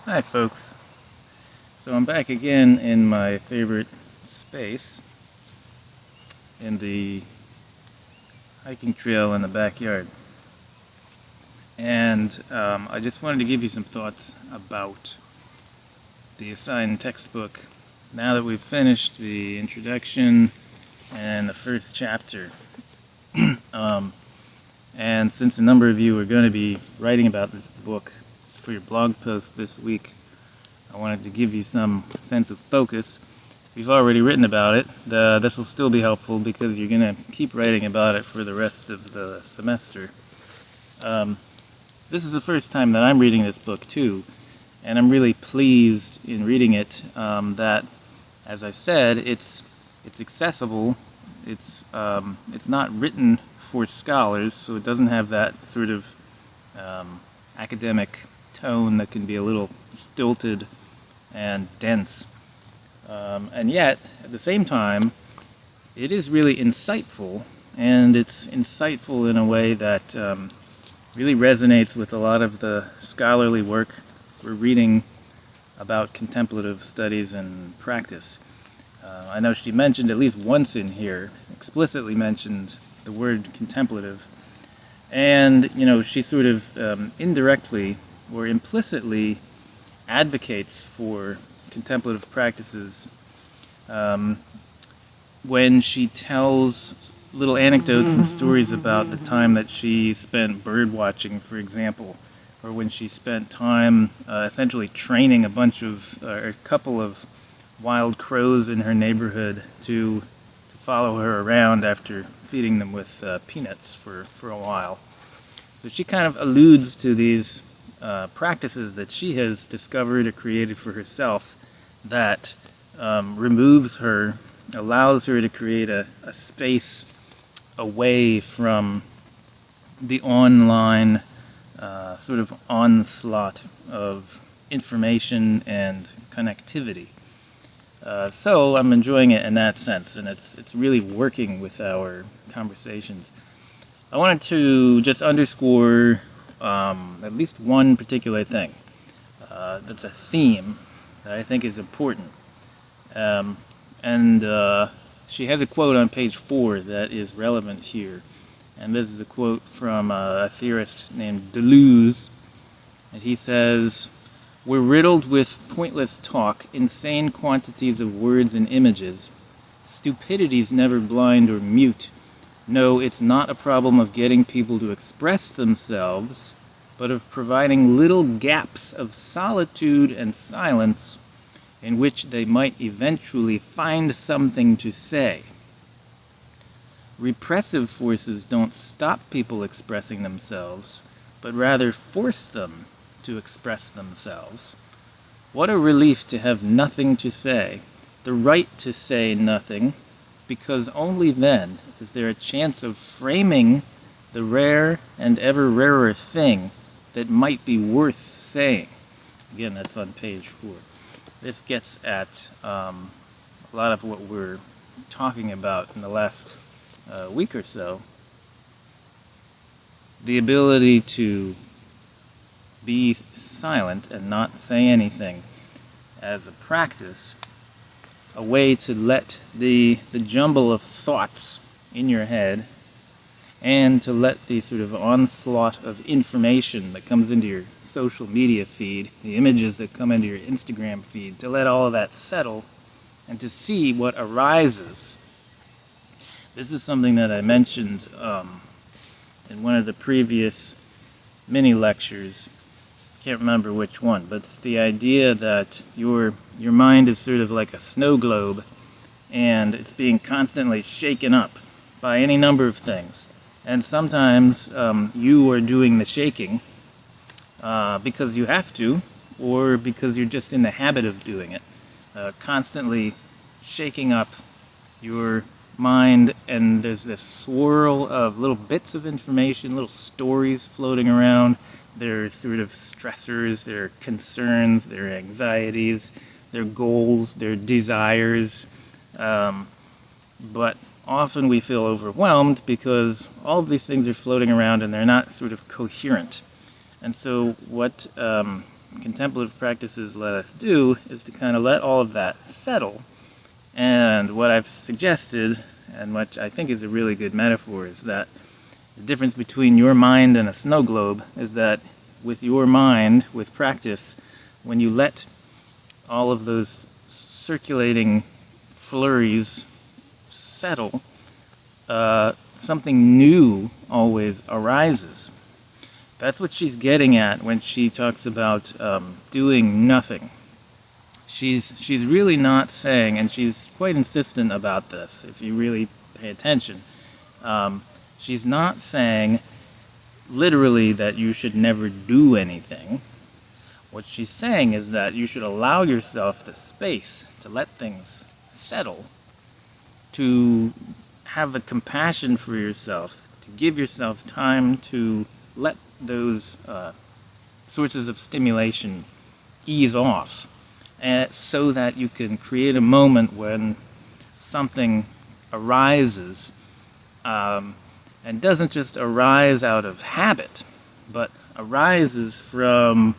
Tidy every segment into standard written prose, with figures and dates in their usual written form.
Hi folks, so I'm back again in my favorite space in the hiking trail in the backyard, and I just wanted to give you some thoughts about the assigned textbook now that we've finished the introduction and the first chapter. um, and since a number of you are going to be writing about this book for your blog post this week, I wanted to give you some sense of focus. If you've already written about it, this will still be helpful because you're going to keep writing about it for the rest of the semester. This is the first time that I'm reading this book too, and I'm really pleased in reading it that, as I said, it's accessible. It's not written for scholars, so it doesn't have that sort of academic tone that can be a little stilted and dense. And yet, at the same time, it is really insightful, and it's insightful in a way that really resonates with a lot of the scholarly work we're reading about contemplative studies and practice. I know she mentioned at least once in here, explicitly mentioned the word contemplative, and she sort of indirectly or implicitly advocates for contemplative practices when she tells little anecdotes and stories about the time that she spent bird watching, for example, or when she spent time essentially training a couple of wild crows in her neighborhood to follow her around after feeding them with peanuts for a while. So she kind of alludes to these practices that she has discovered or created for herself that allows her to create a space away from the online sort of onslaught of information and connectivity. So I'm enjoying it in that sense, and it's really working with our conversations. I wanted to just underscore at least one particular thing that's a theme that I think is important. And she has a quote on page 4 that is relevant here. And this is a quote from a theorist named Deleuze. And he says, "We're riddled with pointless talk, insane quantities of words and images. Stupidity's never blind or mute. No, it's not a problem of getting people to express themselves, but of providing little gaps of solitude and silence in which they might eventually find something to say. Repressive forces don't stop people expressing themselves, but rather force them to express themselves. What a relief to have nothing to say, the right to say nothing, because only then is there a chance of framing the rare and ever rarer thing that might be worth saying." Again, that's on page 4. This gets at a lot of what we're talking about in the last week or so. The ability to be silent and not say anything as a practice, a way to let the jumble of thoughts in your head and to let the sort of onslaught of information that comes into your social media feed, the images that come into your Instagram feed, to let all of that settle and to see what arises. This is something that I mentioned in one of the previous mini lectures. Can't remember which one, but it's the idea that your mind is sort of like a snow globe, and it's being constantly shaken up by any number of things. And sometimes you are doing the shaking because you have to, or because you're just in the habit of doing it, constantly shaking up your mind, and there's this swirl of little bits of information, little stories floating around. There are sort of stressors, there are concerns, there are anxieties, there are goals, there are desires, but often we feel overwhelmed because all of these things are floating around and they're not sort of coherent. And so what contemplative practices let us do is to kind of let all of that settle. And what I've suggested, and what I think is a really good metaphor, is that the difference between your mind and a snow globe is that with your mind, with practice, when you let all of those circulating flurries settle, something new always arises. That's what she's getting at when she talks about doing nothing. She's really not saying, and she's quite insistent about this, if you really pay attention, she's not saying literally that you should never do anything. What she's saying is that you should allow yourself the space to let things settle, to have the compassion for yourself, to give yourself time to let those sources of stimulation ease off, so that you can create a moment when something arises, and doesn't just arise out of habit, but arises from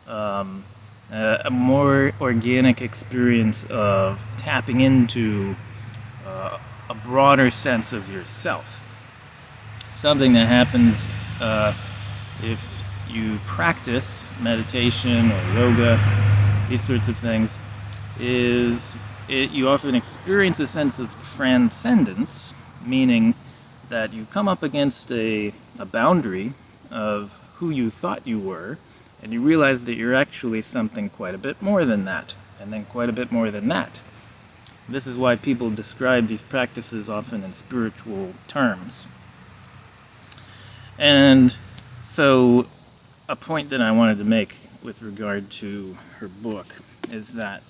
a more organic experience of tapping into a broader sense of yourself. Something that happens if you practice meditation or yoga, these sorts of things, is you often experience a sense of transcendence, meaning that you come up against a boundary of who you thought you were, and you realize that you're actually something quite a bit more than that, and then quite a bit more than that. This is why people describe these practices often in spiritual terms. And so, a point that I wanted to make with regard to her book is that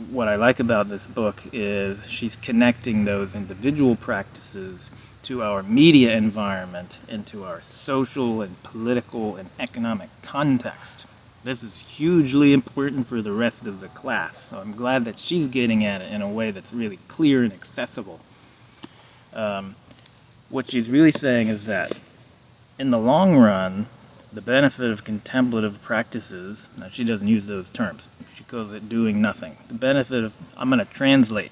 what I like about this book is she's connecting those individual practices to our media environment and to our social and political and economic context. This is hugely important for the rest of the class, so I'm glad that she's getting at it in a way that's really clear and accessible. What she's really saying is that in the long run, the benefit of contemplative practices, now she doesn't use those terms, she calls it doing nothing. The benefit of, I'm going to translate,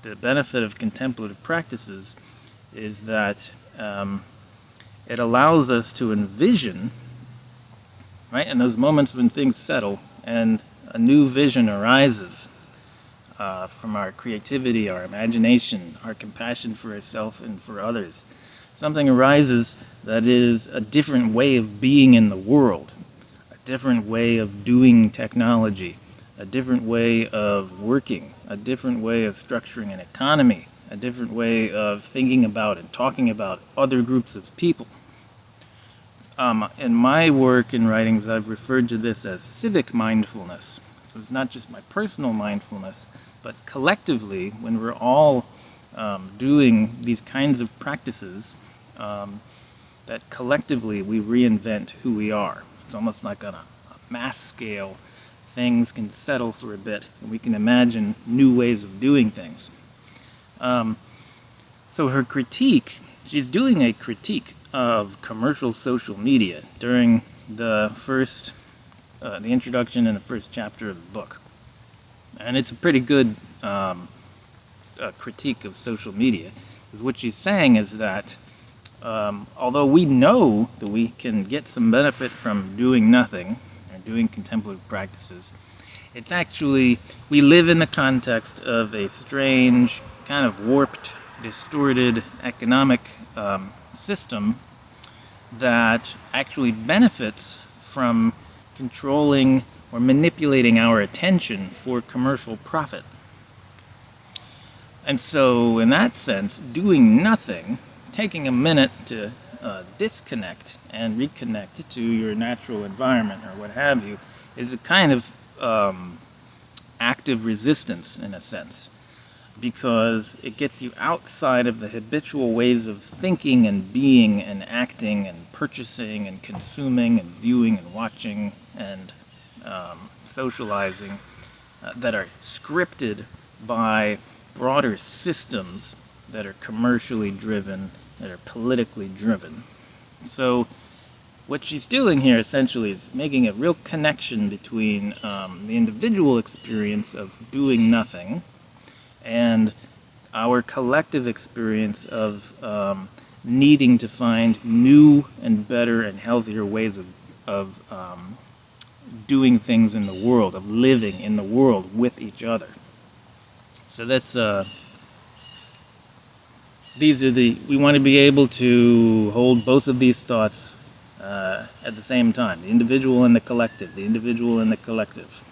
the benefit of contemplative practices is that it allows us to envision, right, in those moments when things settle and a new vision arises from our creativity, our imagination, our compassion for ourselves and for others. Something arises that is a different way of being in the world, a different way of doing technology, a different way of working, a different way of structuring an economy, a different way of thinking about and talking about other groups of people. In my work and writings, I've referred to this as civic mindfulness. So it's not just my personal mindfulness, but collectively, when we're all doing these kinds of practices, that collectively we reinvent who we are. It's almost like on a mass scale, things can settle for a bit, and we can imagine new ways of doing things. So her critique, she's doing a critique of commercial social media during the first, the introduction and the first chapter of the book. And it's a pretty good critique of social media, because what she's saying is that although we know that we can get some benefit from doing nothing, or doing contemplative practices, it's actually, we live in the context of a strange, kind of warped, distorted economic system that actually benefits from controlling or manipulating our attention for commercial profit. And so, in that sense, doing nothing, taking a minute to disconnect and reconnect to your natural environment or what have you, is a kind of active resistance in a sense, because it gets you outside of the habitual ways of thinking and being and acting and purchasing and consuming and viewing and watching and socializing that are scripted by broader systems that are commercially driven, that are politically driven. So what she's doing here essentially is making a real connection between the individual experience of doing nothing and our collective experience of needing to find new and better and healthier ways of doing things in the world, of living in the world with each other. So that's we want to be able to hold both of these thoughts at the same time, the individual and the collective, the individual and the collective.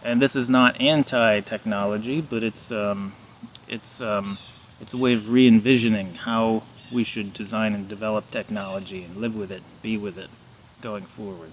And this is not anti-technology, but it's a way of re-envisioning how we should design and develop technology and live with it, be with it, going forward.